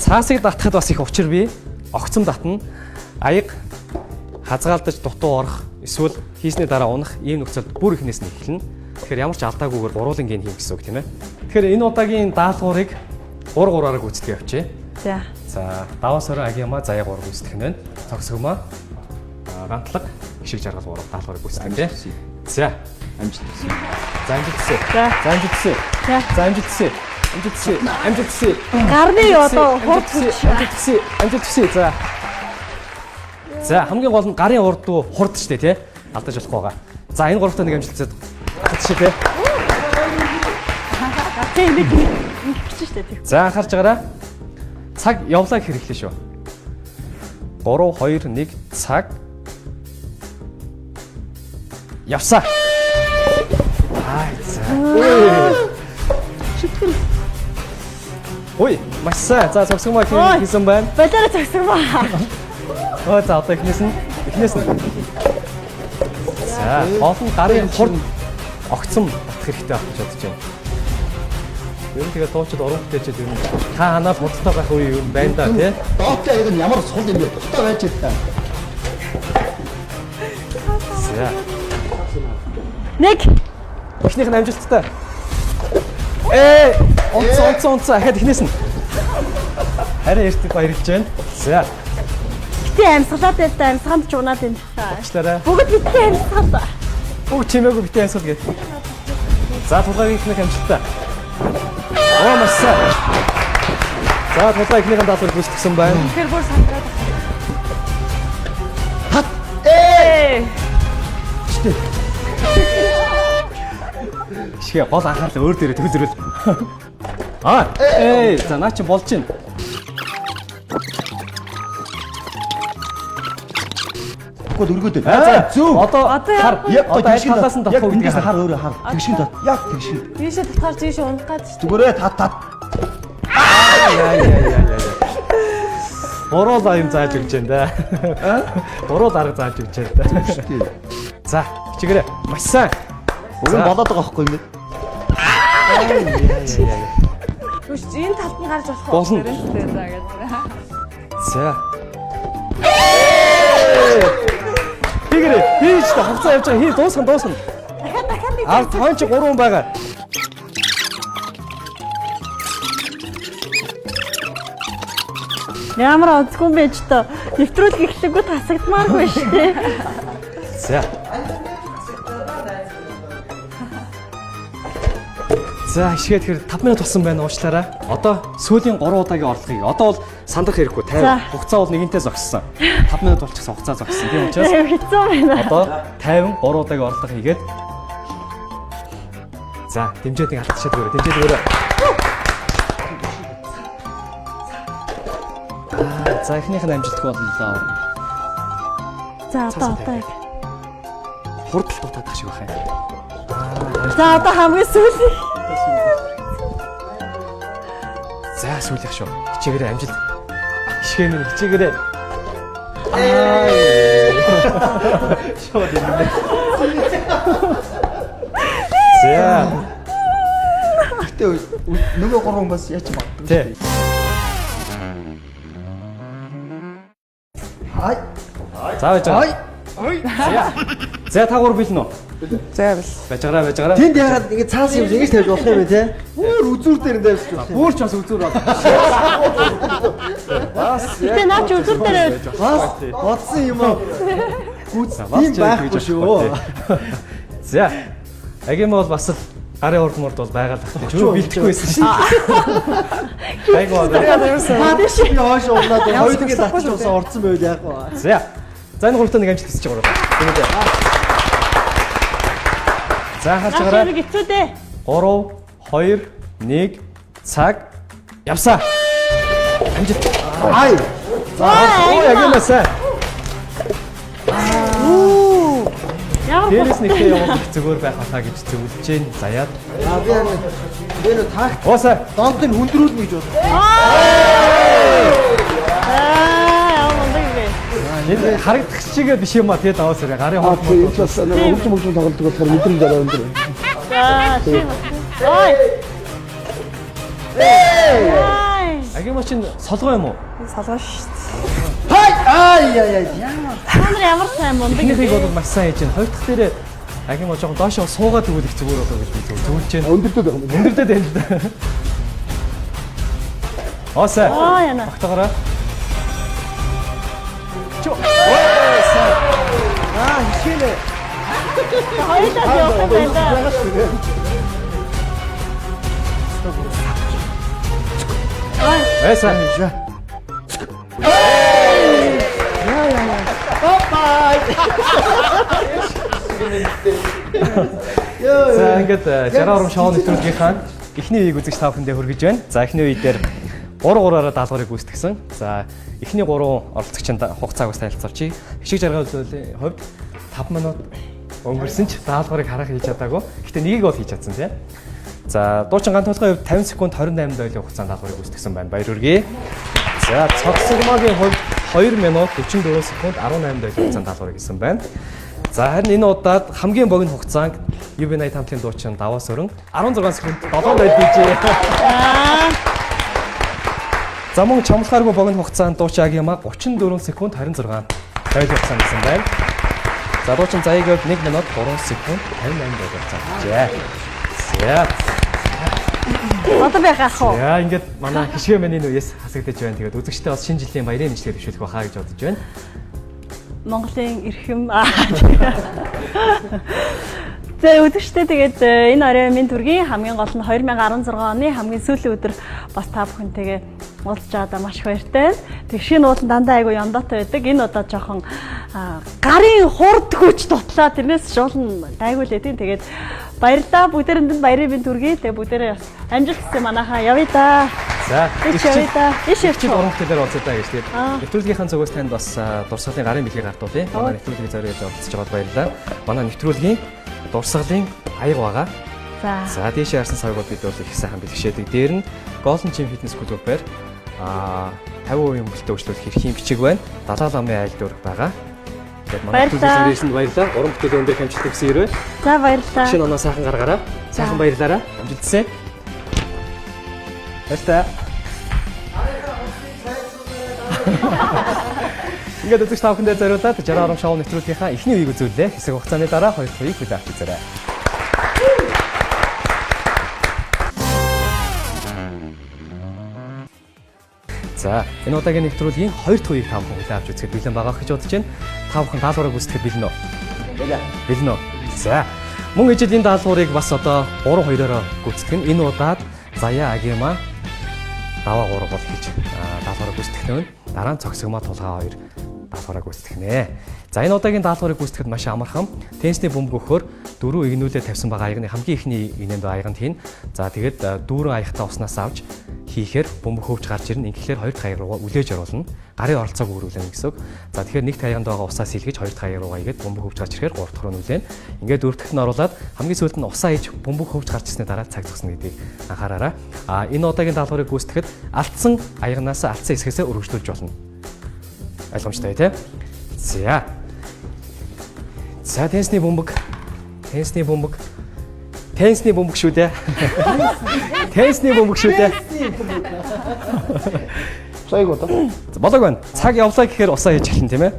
Цаасыг татахад бас их учир бий. Огцом татна. Аяг хазгаалдаж дутуу орох, эсвэл хийсний дараа унах ийм нөхцөлд бүр ихнээс нь эхэлнэ. Тэгэхээр ямар ч алдаагүйгээр буруулан гийн хийх гэсэн үг тийм ээ. Тэгэхээр энэ удаагийн даалгаврыг 3-3-аар гүйцэтгэх явчих. За. За, даваас орой агима заяа 3 гүйцэтгэх нь байна. Цогцгомоо гантлаг ишиг жаргал 3 даалгаврыг гүйцэтгэх тийм. За, амжилт. За, амжилтсэ. За. За, амжилтсэ. За. За, амжилтсэ. Амжилтсэ. Амжилтсэ. Гарны одоо хурд амжилтсэ. Амжилтсэ. За. За, хамгийн гол нь гарын урд дуу хурд штэ тий. Алдаж болохгүй байгаа. За, энэ гуравтаа нэг амжилтсэд татчих тий. тийм нэг ингэчих штэ тий. За, анхаарч байгаарай. Цаг явлаа гэх хэрэглээ шүү. 3 2 1 цаг явсаа. Ай за. Ой, маш сайн. За, цогцгомоо хийсэн байна. Болоороо цогцгомоо. Оо за одоо эхнээс нь. За, олон гарын хурд огцом батах хэрэгтэй байна гэж бодож байна. Ер нь тэгээ дуучид уран бүтээлчд ер нь та ханаад худалдаа байх үе юм байна да тий. Дооттой яг нь ямар сул юм бэ? Дутаа байж та. За. Нэг. Эхнийх нь амжилттай. Онц ахад эхнээс нь. Харин эрт баярлж байна. За. Гэтэ амьсгалаад байл та амьсганд ч унаад байна. Уучлаарай. Бүгд битээ амьсгал. Бүгд чимээгүй битээ амьсгал гээд. За, тулгаагийн эхнийх амжилттай. Оо маш сайн. За, тулгаа эхнийхэн даалгаврыг гүйцэтгсэн байна. Тэр бүр сандраад. Хат. Штэ. Шигээ гол анхаарал өөр дээрээ төвлөрөл. За наа чи болж байна. Гол өргөдөө. За зөв. Одоо хар. Яг одоо аль талаас нь яг татах эндээс үгдээ хар өөрөө хар. Тэгшин тат. Яг тэгшин. Тийшээ татгаар тийшээ унах гад. Зүгээрээ тат. Буруу лайм зааж өгч байна да. Буруу дарга зааж өгч байна да. За, хичээгээрэй. Маш сайн. Уг нь болоод байгаа байхгүй юм. Үш энэ талд нь гарч болох Болно. За. Тэгэрэй. Хийж та хавцаа явж байгаа. Хий дуусгана. Дахиад. Тоон чи 3 хүн байгаа. Ямар онцгүй байж та нэвтрүүлэг эхлэхгүй тасагдмааргүй шүү дээ. За. За, ишгээ тэгэхээр 5 минут болсон байна уучлаарай. Одоо сүүлийн 3 удаагийн орлогыг одоо бол сандах хэрэггүй 50. Хугацаа бол нэгэнтээ зогссон. 5 минут болчихсон хугацаа зогссон. Тийм учраас Хэцүү байна. одоо 50 3 удаагийн орлого хийгээд за, дэмжээд нэг алдчихад өгөөрэй. Дэмжээд өгөөрэй. За, эхнийх нь амжилтгүй боллоо. За одоо яг. Хурдл дутаадах шиг байна. За одоо хамгийн сүүлийн. За, сүүлийнх шүү. Хичээгээрэй амжилт. Хичээг минь хичээгээрэй. Шууд юм. За. Гэтэ нөгөө 3 хүн бас яач магадгүй. Тэ. Ай. За байж байгаа. За та 3 билнэ үү? За бил. Байж байгаарай. Тэнд ягаад ингэ цаас юм ингэж тавьж болох юм бэ те? Өөр үзүүр дээр тавьж болох юм. Бүр ч бас үзүүр бол. Бас Гэтэ наач үзүр дээр Бас бодсон юм аа. Тийм байхгүй шүү. За. Агийн бол бас л гарын урд мурд бол байгаа л байна. Чөө бэлдэхгүй байсан шүү. Айгуу. Хаач яаш уунаад хоёрыг татчих болсон орцсон байвал яах вэ? За. За энэ гуравтаа нэг амжилт хийчих гурав. Тэгмээ. За харж байгаарай. наач хэцүү дээ. 3 2 1 цаг явсаа. Амжилт. Ай. Яг юм сайн. Ямар Дээрээс нэгтэй явах зүгээр байх хаа гэж зөвлөж जैन. Заяад. Би энэ тагт Уусаа. дондын хүндрүүлнэ гэж бод. Энэ харагдах чигээ биш юм а тэгээд аваа сарай гарын хоол Энэ бас хөгжим тоглолт болохоор мэдрэмж дараа өндөр. За тийм. Ой. Агима чинь солгоо юм уу? Солгоо шүү дээ. Ай. Та нар ямар сайн мундаг Эхнийхийг бол маш сайн хийж байна. Хоёр дахь дээр агима жоохон доошоо суугаад өгөх зүгээр болоо гэж би зөвлөж байна. Өндөрдөд байна. Өндөрдөд байна л да. Осаа. Яна. Багтаагаараа. Хичээлээ. Хоёулаа явах юм байна. Эсэ. За ингээд 60 ором шоу нэвтрүүлгийнхаа эхний үеийг үзэж та бүхэндээ хүргэж байна. За эхний үе дээр 3-3-аараа даалгаврыг гүйцэтгсэн. За эхний 3 оролцогчийн хугацааг бас танилцуулчих. Хишиг жаргал үзүүлэлтийн хувьд 5 минут өнгөрсөн ч даалгаврыг харах хийж чадаагүй. Гэтэ нэгийг бол хийж чадсан тийм. За дуучин ганц толгойн хувьд 50 секунд 28 дойлын хугацаанд даалгаврыг гүйцэтгсэн байна. Баяр хүргэе. За цогцлогмогийн хувьд 2 минут 44 секунд 18 дойлын хугацаанд даалгаврыг хийсэн байна. За харин энэ удаад хамгийн богино хугацаанд UB80 хамтын дуучин Даваас өрн 16 секунд 7 дойл хийжээ. За мөн чамлахааргүй богино хугацаанд дуучин Агима 34 секунд 26 дойл хугацаанд хийсэн байна. За дуучин Заяг 1 минут 3 секунд 58 дойл хугацаанд хийжээ. За Одоо би гах уу? яа ингээд манай хишгээ мэний нүгээс хасагдаж байна. Тэгээд үзэгчтэй бас шинэ жилийн баярын мэдлэгээр бишүүлэх байхаа гэж бодож байна. Монголын эрхэм За үзэгчтэй тэгээд энэ орой минь төргийн хамгийн гол нь 2016 оны хамгийн сүүлийн өдөр бас та бүхэнтэйгээ уулзч байгаадаа маш их баяртай. Тэг шинэ уулан дандаа айгу ямдаатай байдаг. Энэ удаа жоохон гарын хурд хүч дутлаа. Тэрнээс шуулн дайгуул эдийн. Тэгээд баярлалаа. Бүгдээрэнд баярын минь төргий. Тэгээд бүгдээрээ амжилт хүсье манайхаа явъя да. За явъя да. Ичид уран бүтээлээр уулзаа гэж тэгээд нэвтрүүлгийнхаа зүгээс танд бас дурсгалын гарын бэлгийг гартуулъя. Манай нэвтрүүлгийн зориулж оролцож байгаад баярлалаа. Манай нэвтрүүлгийн дурсгалын аяг байгаа. За дээшээ харсан савгууд бид бол их сайхан бэлгшээдэг. Дээр нь Golden Gym Fitness Club-ээр 50% хөнгөлөлтөд өөрчлөлт хэрэг юм бичиг байна. Далаа ламын айл дүүрэг байгаа. Тэгээд манай нэвтрүүлгийн зориулсанд баярлалаа. Уран бүтээлийн өндөр хэмжээтэй гэсэн ирвэ. За баярлалаа. Шинэ оноо сайхан гаргаараа. Сайхан баярлалаа. Амжилтсаа. Баярлалаа. Ингээд үзэгч та бүхэндээ зориулаад 60 ором шоу нэвтрүүлгийнхаа эхний үеийг үзүүллээ. Хэсэг хугацааны дараа хоёр дахь үеийг хүлээн авч үзээрэй. За энэ удаагийн нэвтрүүлгийн хоёр дахь үеийг та бүхэн хүлээн авч үзэхэд бэлэн байгаа гэж бодож байна. Та бүхэн даалгаврыг үзэхэд бэлэн үү? Бэлэн үү? За мөн ижил энэ даалгаврыг бас одоо 3-2-ороо гүйцэтгэн. Энэ удаад Заяа Агима даваа 3 бол хийж даалгаврыг гүйцэтгэнэ. Дараа нь цогцгомоо тулгаа 2 даалгаврыг гүйцэтгэнэ. За энэ удаагийн даалгаврыг гүйцэтгэхэд маш амархан. Теннисний бөмбөг өгөхөөр дөрөв игнүүлээ тавьсан байгаа аягны хамгийн ихний игнэнд аяганд хийн. За тэгээд дүүрэн аягтаа уснаас авч хийхээр бөмбөг хөвж гарч ирнэ. Ингээхээр хоёр дахь аяг руугаа үлээж оруулна. Гарын оролцоог өөрүүлнэ гэсэн үг. За тэгэхээр нэг дахь аяганд байгаа усаа сэлгэж хоёр дахь аяг руугаа игээд бөмбөг хөвж гарч ирэхээр гурав дахь руу нүлээн. Ингээд дөрөв дахь нь оруулаад хамгийн сүүлд нь усаа хийж бөмбөг хөвж гарч ирсний дараа цаг зогсно гэдгийг анхаараарай. Энэ удаагийн даалгаврыг гүйцэтгэхэд алдсан аягнаас алдсан хэсгээс өргөжлүүлж болно. Ойлгомжтой тий? За теннисний бөмбөг шүү дээ. Теннисний бөмбөг шүү дээ. Цайг удаа. Болоог байна. Цаг явлаа гэхээр усаа хийж эхэлнэ тийм ээ.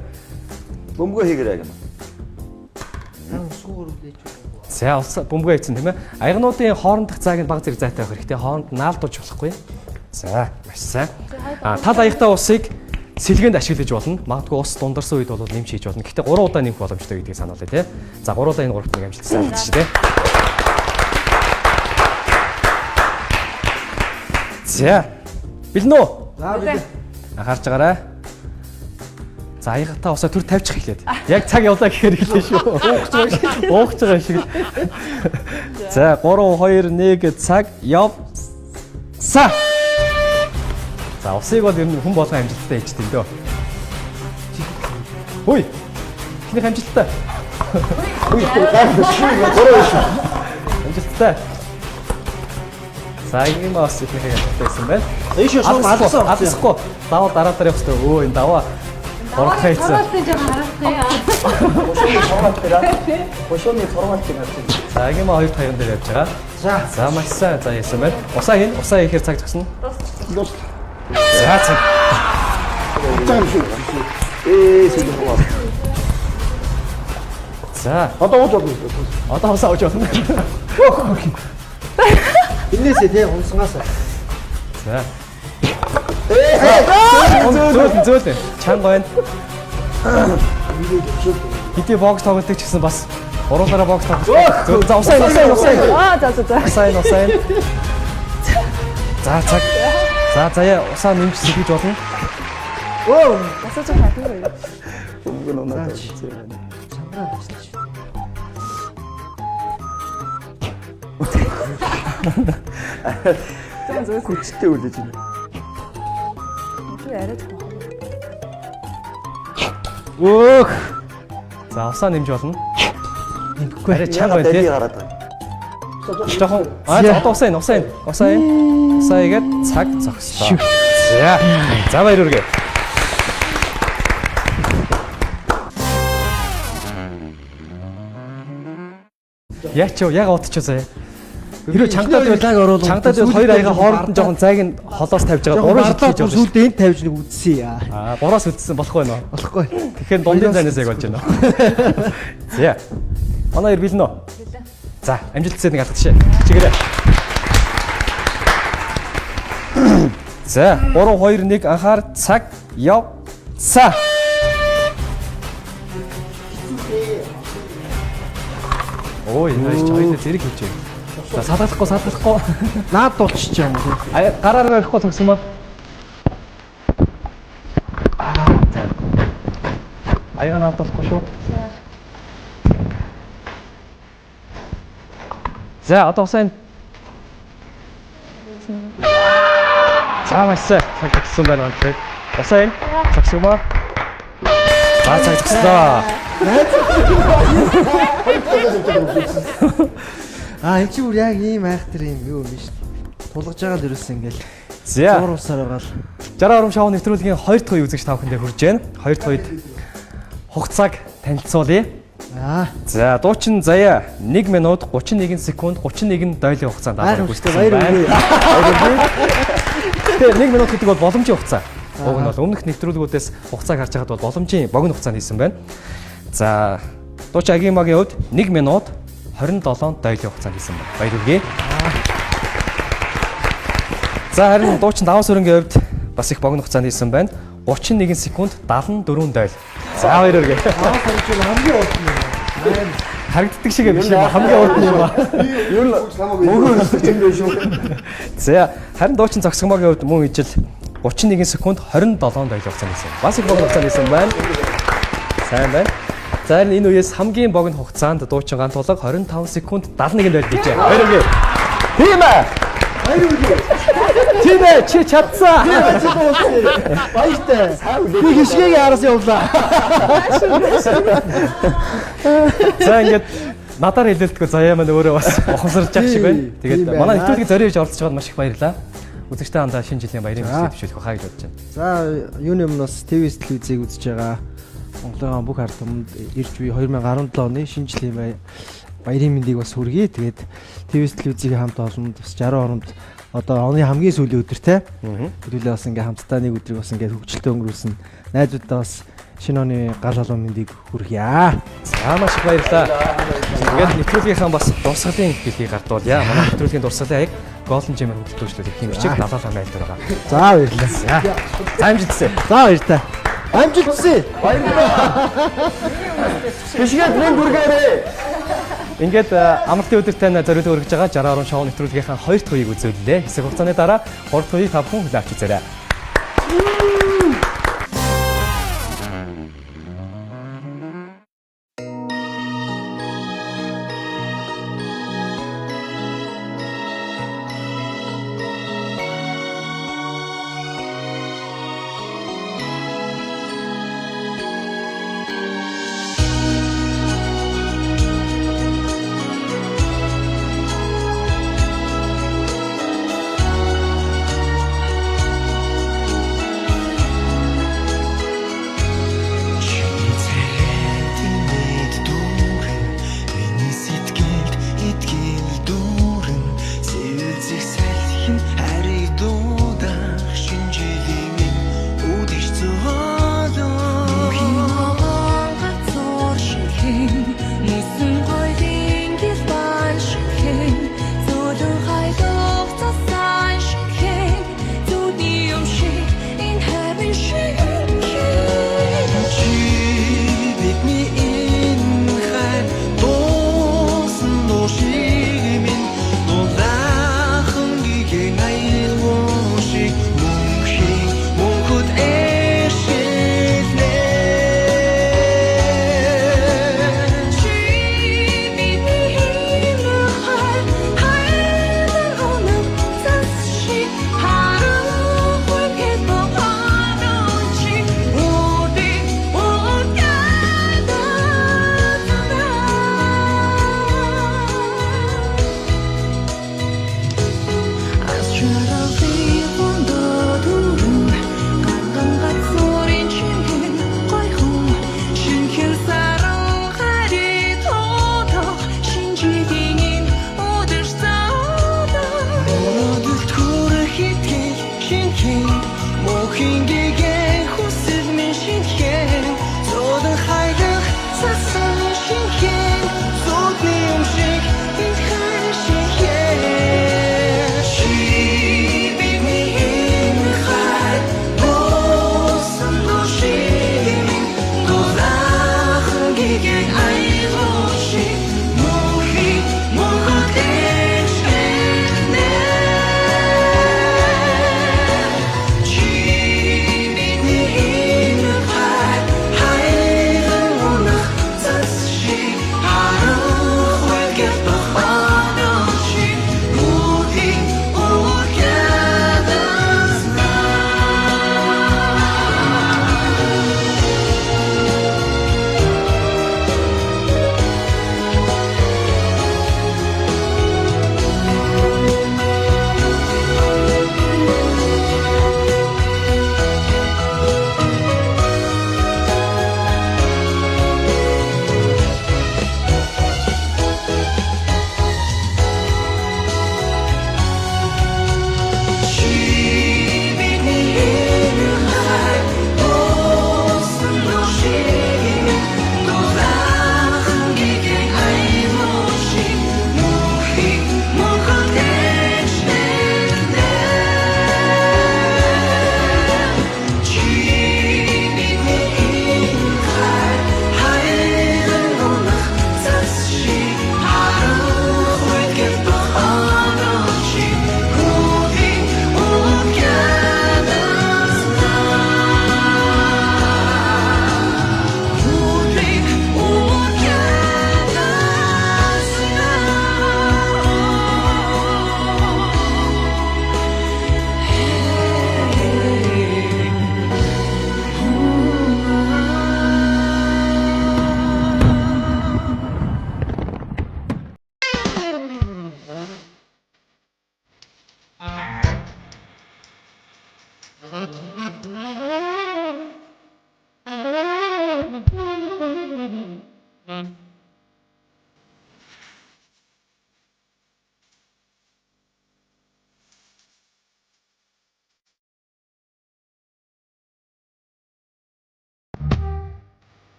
Бөмбөгөө хийгэрэй гэнэ. За усаа бөмбөгөө хийсэн тийм ээ. Аягнуудын хоорондох цагийг баг зэрэг зайтай байх хэрэгтэй. Хооронд наалдуулж болохгүй. За маш сайн. Тал аягтай усыг сэлгээнд ашиглаж болно. Магадгүй ус дундарсан үед бол нэмж хийж болно. Гэхдээ 3 удаа нэмэх боломжтой гэдгийг сануулъя тий. За 3 удаа энэ 3 дахь амжилттай хийж тий. За бэлэн үү? Бэлэн. Анхаарч байгаарай. За аягтаа усаа төр тавьчих эхлээд. Яг цаг явлаа гэхээр эхэллээ шүү. Уугч байгаа шиг. За 3 2 1 цаг явсаа. За усыг бол ер нь хүн болгон амжилттай хийж дээ дөө. Хүй. Эхний амжилттай. Хүй амжилттай. За ийм бас ихний амжилттай байсан байна. Ийш шууд алсахгүй. Даваа дараа явах хэрэгтэй. Өө энэ даваа. Борох хайцсан. Хошооны формат гэж байна. За ийм хоёр таян дээр явж байгаа. За маш сайн. За яасан байна. Усаа хийн. Усаа хийхээр цаг зогсно. За цаг. За Одоо ууж болно. одоо хосоо ууж болно. Инээсээ тий хумсгаасаа. За. Зөөл. Чанга байна. Хэдий бокс тоглолтыг ч гэсэн бас уруулаараа бокс тоглох. За усаа. Аа за. Усаа. За цаг. За заяа усаа нэмж сэлгэж болно. Оо. Асууж хатгүй. Хүчтэй үлээж байна. Тэр арай жоохон. Өөх. За усаа нэмж болно. Нэмэхгүй. Арай чанга байна тий. гараад байна. Жохон одоо усаа юм. Усаа игээд цаг зогслоо. За баяр үргээ. Яг утчих заяа. Хэрэв чангадад хоёр аяга хооронд нь жоохон зайг нь холоос тавьж байгаа. Гурван шилжиж байгаа. Сүүлдээ энд тавьж нэг үдсэн яа. Гураас үдсэн болох байх нь. Болохгүй. Тэгэхээр дундын зайнаас яг болж байна. За. Манай ир билнэ үү? Билээ. За, амжилт хүсээд нэг алдчихъя. Чигээрээ. За, 3 2 1 анхаар цаг явцаа. Ой, энэ ч хоёрын зэрэг хийж байна. За, салгалахгүй. Наад дуулчих юм уу? Гараараа ирэхгүй төгсөн мөн. Аяга наад дуулахгүй шүү. За, одоо усан. За, машаа. Цаг төгсөн байна гэх. Усан. Цагсмаа. За, цаг төгслөө. Энэ чи бүр яг ийм айхтар юм юу юм шүү. Тулгаж байгаа л ерөөс ингээл. За. Зур усаар байгаа л. 60 ором шоу нэвтрүүлгийн 2 дахь үе үзэгч та бүхэндээ хүрж байна. 2 дахь үед хугацааг танилцуулъя. За, дуучин заяа 1 минут 31 секунд 31 дойлын хугацаанд аваад үзсэн байна. Тэгээ 1 минут гэдэг бол боломжийн хугацаа. Уг нь бол өмнөх нэвтрүүлгүүдээс хугацааг харж байгаад бол боломжийн богино хугацаанд хийсэн байна. За, дуучин Агимагийн хувьд 1 минут 27 дойлын хугацаанд хийсэн байна. Баяр хүргэе. За, харин дуучин Даваа Сүрэнгийн хувьд бас их богино хугацаанд хийсэн байна. 31 секунд 74 дойл. За, баяр хүргэе. Хамгийн урд юм. Харагддаг шиг биш юм хамгийн урд юм ба. Юу л мөнгө өсөх юм биш үү? За, харин дуучин Цогцгомогийн хувьд мөн ижил 31 секунд 27 дойл хугацаанд хийсэн. Бас их богино хугацаанд хийсэн байна. Сайн байна. За, харин энэ үеэс хамгийн богино хугацаанд дуучин Гантулга 25 секунд 71 дойл хийжээ. Баяр хүргэе. Тийм ээ. Баяр хүргэе. Тийм ээ, чи чадсан. Баяртай. Би хишгээгээ араас явлаа. За, ингээд надаар хэлэлтгүй заяа маань өөрөө бас ухамсарч явах шиг байна. Тэгээд манай нэвтрүүлгийн зориулж оролцож байгаад маш их баярлалаа. Үзэгчтэй хамтдаа шинэ жилийн баярын мэсгээ төвшүүлэх байхаа гэж бодож байна. За, юуны өмнөөс ТV телевизийг үзэж байгаа Монголын бүх ард түмэнд ирж буй 2017 оны шинэ жилийн баярын мэндийг бас хүргэе. Тэгээд ТV телевизийн хамт олонд бас 60 оронд одоо оны хамгийн сүүлийн өдөр те. Хэдүүлээ бас ингээм хамтдаа нэг өдрийг бас ингээм хөвгчлөлтөө өнгөрүүлсэн. Найзуудаа бас шинэ оны гал халуун мэндийг хүргье. За, маш их баярлалаа. Тэгээд нэвтрүүлгийнхаа бас дурсгалын хэлхийг гардуулъя. Манай нэвтрүүлгийн дурсгалын аяг Golden Gem хөтөлбөрчлөлт их хэмжиг 75 айлтар байгаа. За, баярлалаа. За, амжилтсаа. За, баяртай. Амжилтсаа. Баярлалаа. Бишгээд нэг бүргээрээ. Ингээд амралтын өдөрт тань зориулан өргөж байгаа 60 орон шоу нэвтрүүлгийнхаа 2 дахь үеийг үзүүллээ. Хэсэг хугацааны дараа 3 дахь үеийг та бүхэн хүлээн авч үзээрэй.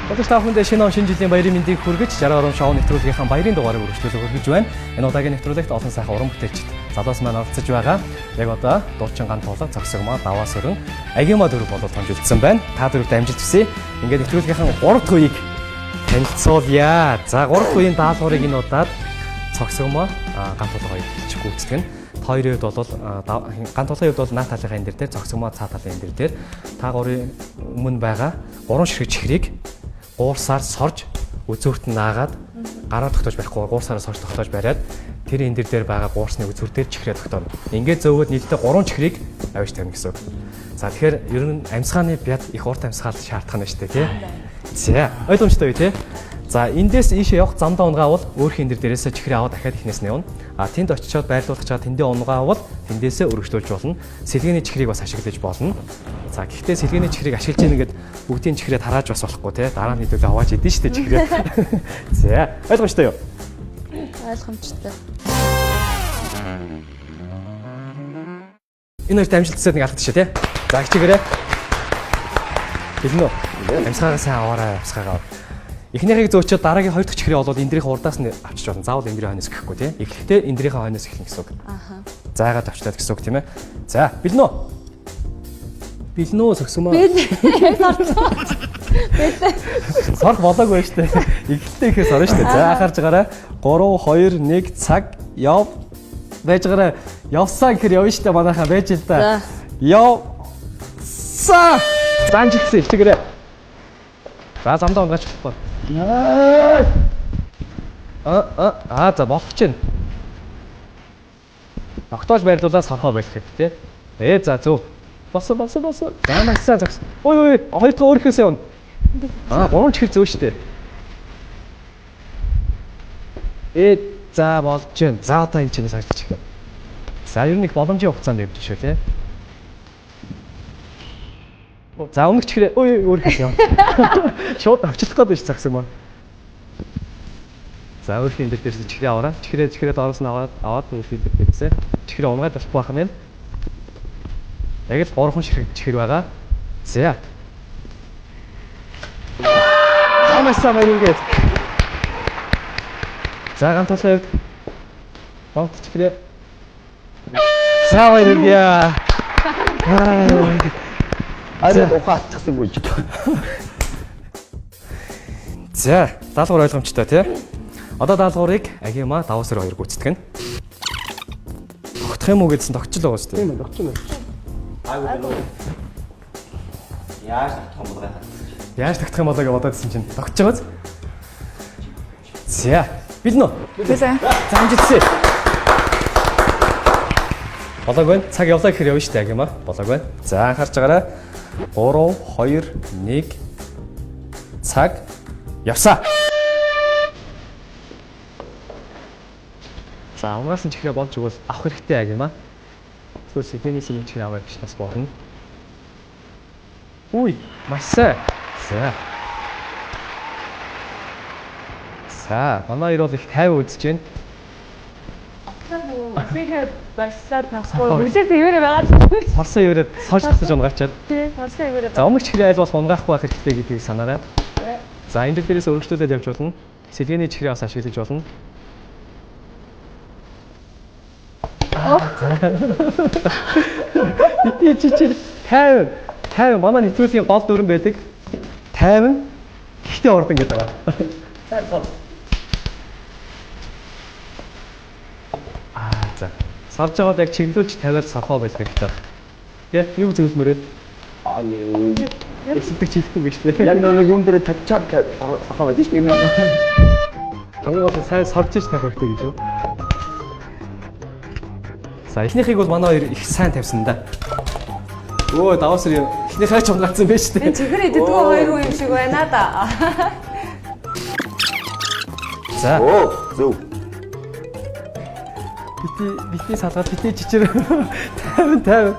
Өдөр та бүхэндээ шинэ он шинэ жилийн баярын мэндийг хүргэж 60 орон шоу нэвтрүүлгийнхаа баярын дугаарыг үргэлжлүүлж өргөж байна. Энэ удаагийн нэвтрүүлэгт олон сайхан уран бүтээлчд залуус маань оролцож байгаа. Яг одоо дуучин ган тулга цогсогмоо даваа сөрөн агима дөрөв болоод томжилдсан байна. Та дөрөвд амжилт хүсье. Ингээд нэвтрүүлгийнхаа 3 дахь үеийг танилцуулъя. За 3 дахь үеийн даалгаврыг энэ удаад цогсогмоо ган тулга хоёр хэлж гүйцэтгэн. Хоёрын хувьд бол ган тулгын хувьд бол наа талынхаа энэ дээр цогсогмоо цаа талын энэ дээр та гурийн өмнө байгаа 3 ширхэг чихрийг гуурсаар сорж үзүүрт нь наагаад гараа тогтоож байхгүй гуурсаараа сорж тогтоож бариад тэр энэ дээр байгаа гуурсны үзүүр дээр чихрээ тогтооно. Ингээд зөөвөд нийтдээ 3 чихрийг авиж тавина гэсэн үг. За тэгэхээр ер нь амьсгааны бяд их урт амьсгаал шаардах нь шүү дээ тий. За ойлгомжтой үү тий. За эндээс ийшээ явах замдаа унгаавал өөрхийн энэ дээрээсээ чихрээ аваад дахиад ихнээс нь явна. А тэнд очичоод байрлуулах чад тэндээ унгаавал тэндээсээ өргөжлүүлж болно. Сэлгээний чихрийг бас ашиглаж болно. За гэхдээ сэлгээний чихрийг ашиглаж ийн ингээд бүгдийн чихрээ тарааж бас болохгүй тий. Дараа нь хэдүүлээ хавааж идэв шүү дээ чихрээ. За ойлгомжтой юу? Ойлгомжтой. Энэ хоёр амжилтсаад нэг алдчихжээ тий. За хичээгээрэй. Хэлнэ үү? Амьсгаагаа сайн аваарай, амьсгаагаа. Эхнийхийг зөөчөөд дараагийн хоёр дахь чихрээ болоод эндрийнхээ урдаас нь авчиж болно. Заавал эндрийн хойноос гэхгүй тий. Эхлэхдээ эндрийнхээ хойноос эхлэх гэсэн үг. Ааха. Заагаад авчлаад гэсэн үг тийм ээ. За, бэлнэ үү? Бэлнэ үү согсомоо? Сорх болоогүй шүү дээ. Эхлэлдээ ихээс орно шүү дээ. За, анхаарч байгаарай. 3 2 1 цаг яв. Байж байгаарай. Явсаа гэхээр явна шүү дээ манайхаа байж л да. Яв. Са. Замжилсан хичээгээрэй. За, замдаа унгаач болохгүй. За болох чинь. Тогтоож байрлуулаад сорхоо байх хэрэгтэй тий. За зөв. Босоо. За масаа загс. Ой, хоёр дахь өөрхөөсөө явна. 3 чихэр зөв шүү дээ. За болж байна. За одоо энэ чинээс харчих. За ер нь их боломжийн хугацаанд явж шүү тий. За өмнөх чихрээ өөрхөөс явна. Шууд авчлах гээд байж загсан маа. За өөрхийн энэ дээрээс чихрээ аваарай. Чихрээ доороос нь аваад өөрхийн дээрээсээ чихрээ унгаад авахгүй байх нь. Яг л 3 чихэр байгаа. За. Амасаа маягийг. За ганц тосоо. Бонт чихрээ. За баяргая. Аа ухаалцсан гэж. За, даалгавар ойлгомжтой тий. Одоо даалгаврыг агима даваасар хоёр гүйцэтгэн. Тогтох юм уу гэдсэн тогтчл байгаа шүү дээ. Тийм ээ, тогтчихно. Яаж тогтох юм болоо гэж бодоодсэн чинь тогтж байгааз. За, бэлнэ үү? Бэлээ. Замжицсэн. Болоогүй. Цаг явлаа гэхээр явна шүү дээ агима. Болоогүй. За, анхаарч байгаарай. 3 2 1 цаг явсаа. За унгаас нь чихрээ болж өгвөл авах хэрэгтэй яг юм аа. Эсвэл сэлгээний чихрээ авах гэж бас болно. Үй, маш сайн. За, манай хоёр бол их тайван үзэж байна. Тэгэхээр бассаар тасгүй. Үлээ тэрээр байгаа. Хорсон өрөөд сорж тасаж унгаачаад. Тий, хорсон өрөөд. За өмнөх чихрээ айл болох унгаахгүй байх хэрэгтэй гэдгийг санаарай. За энэ дээрээс өргөжлүүлээд явж болно. Сэлгээний чихрээ бас ашиглаж болно. Ичиж тайван манай нэвтрүүлгийн гол дүрэн байдаг. Тайван гэхдээ урд ингэж байгаа. За. Сарж байгаад яг чиглүүлж тавиад сархоо байх хэрэгтэй. Тэгээ юу зөвлөмөрөө? Эсдэг чиглэхгүй гэж тийм. Яг нэг юм дээр тавьчаад сархоо байж тийм. Хамгийн сайн сарж ич тавих хэрэгтэй гэж юу? За эхнийхийг бол манай хоёр их сайн тавьсан да. Өө даваасар эхнийхээ ч унгаацсан байж тээ. Чихэр идэггүй хоёр хүн юм шиг байна да. За. Зөв. Бити салгаад бити чичэр 50.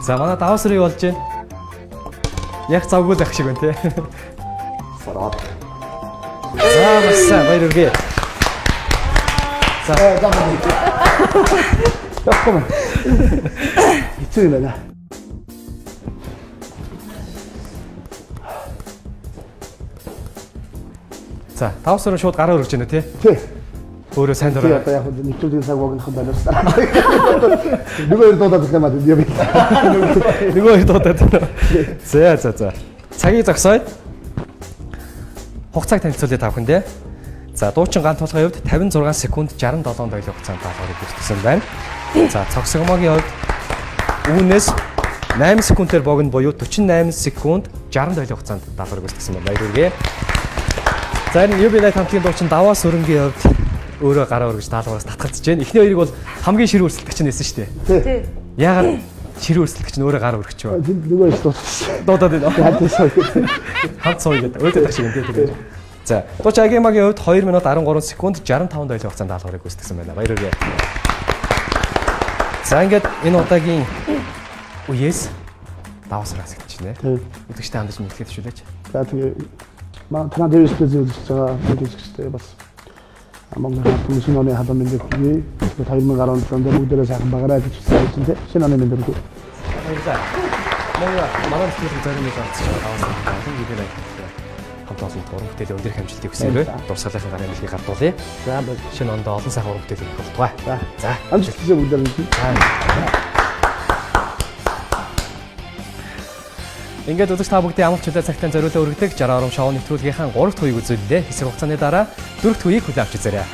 За манай даваасрыг болж байна. Яг завгүй л ах шиг байна те. Сараад. За маш сайн баяр үргээ. 잠깐만. 이쪽이 뭐냐? За, тавсрын шууд гараа өргөж байна тий. 네. Өөрөө сайн 그 дураа. 아까 야 근데 이쪽인 사고가 한 번도 없다. 누가 이렇게 도와줬다 맞아. 여기. Нөгөө хоёр дуудаад байна. За. Цагийг зогсоод хугацааг танилцуулъя та бүхэндээ. За, дуучин ганц тулгын хувьд 56 секунд 67 дойлын хугацаанд даалгаврыг бүртгэсэн байна. За, цогцгомогийн хувьд үүнээс 8 секундээр богино буюу 48 секунд 60 дойлын хугацаанд даалгаврыг бүртгэсэн байна. Баяр хүргэе. За, энэ UB Night хамтгийн дуучин даваа сүрэнгийн хувьд өөрөө гараа өргөж даалгавраас татгалзаж байна. Эхний хоёрыг бол хамгийн ширүү өрсөлдөгч нь нэсэн шүү дээ. 네. Яагаад ширүү өрсөлдөгч нь өөрөө гараа өргөж байна? 누가 있어? Дуудаад байна. 한테서 Хамт сууя гэдэг. Өөдөө тагшиг энэ тэгээд. За, Дууч Агимагийн хувьд 2 минут 13 секунд 65 дойлын хугацаанд даалгаврыг гүйцэтгэсэн байна. Баяр хүргэе. За, ингээд энэ удаагийн үеэс даваасраа асагдчих нэ. 네. Өдөгчтэй хандаж мэдгээд шүлээч. 자, 되게 막 하나 되고 싶어서 제가 되게 싶어요. 봤어. 뭔가 같은 신혼에 하던 면들 그게 다 이런 가라는 사람들 무대를 작은 바가라 이렇게 주사했는데 신혼에 면들고 За, 뭔가 манай сэтгэл зарим нэг гарч аваад байгаа юм хамт олон уран бүтээлийн өндөр хэмжилтийг хүсээгүй дурсгалынхаа гарын амжилтыг гардуулъя. 자, 뭐 Шинэ онд олон сайхан уран бүтээлийг болтугай. За. 아주 진짜 무대를 Ингээд өдөрт та бүгдийн амлч хүлээ цагтаа зориулаа өргөдөг 60 ором шоу нэвтрүүлгийнхаа 3 дахь үеийг үзүүллээ. Хэсэг хугацааны дараа 4 дахь үеийг хүлээн авч үзээрэй.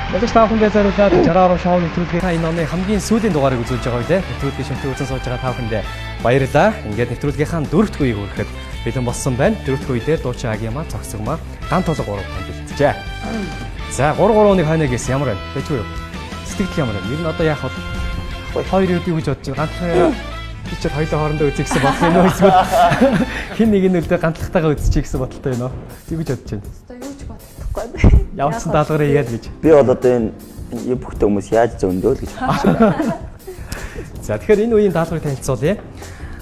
Мэдээж та бүхэндээ зориулаад 60 ором шоу нэвтрүүлгийн энэ оны хамгийн сүүлийн дугаарыг үзүүлж байгаа үедээ нэвтрүүлгийн шимтэг үзэн сууж байгаа та бүхэндээ баярлалаа. Ингээд нэвтрүүлгийнхаа 4 дахь үеийг хүрэхэд бэлэн болсон байна. 4 дахь үе дээр Дуучин Агима цогцгомоор ганц толго 3 хэмжилтжээ. За 3-3-1 хойно гэсэн ямар байна? Тэжгүй юу? Сэтгэл ямар байна? Ер нь одоо яах вэ? Хоёр юу гэж бодож байна? Ганцхан чи хоёулаа хоорондоо үзье гэсэн бодлоо юм уу? Эсвэл хин нэг нь үлдээ ганцлагтайгаа үзчихье гэсэн бодолтой байна уу? Юу гэж бодож байна? Юу ч бодохгүй. Ямар ч даалгавраа яад гэж. Би бол одоо энэ бүхтэй хүмүүс яаж зөндөө л гэж бодож байна. За тэгэхээр энэ үеийн даалгаврыг танилцуулъя.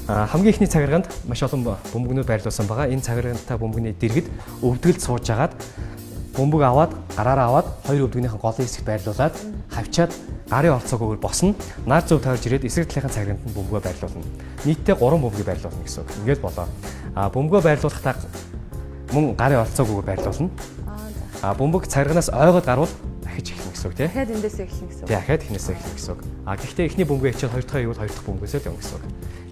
Хамгийн ихний цагирганд маш олон бөмбөгнүүд байрлуулсан байгаа. Энэ цагиргантай бөмбөгний дэргэд өвдгөл сууж агаад бөмбөг аваад гараараа аваад хоёр өвдгөнийхэн голын хэсэгт байрлуулад хавчаад гарын орцоогоор босно. Нар зөв тойрж ирээд эсрэг талынхаа цагирганд нь бөмбөгөө байрлуулна. Нийтдээ 3 бөмбөгийг байрлуулна гэсэн үг. Ингээд болоо. Бөмбөгөө байрлуулахдаа мөн гарын орцоогоор байрлуулна. Бөмбөг цагирганаас ойгоод гарвал дахиж эхлэх гэсэн үг тийм. Дахиад эндээсээ эхлэх гэсэн үг. Тийм, дахиад эхнээсээ эхлэх гэсэн үг. Гэхдээ эхний бөмбөг ичээд хоёр дахь юул хоёр дахь бөмбөгөөсөө л явна гэсэн үг.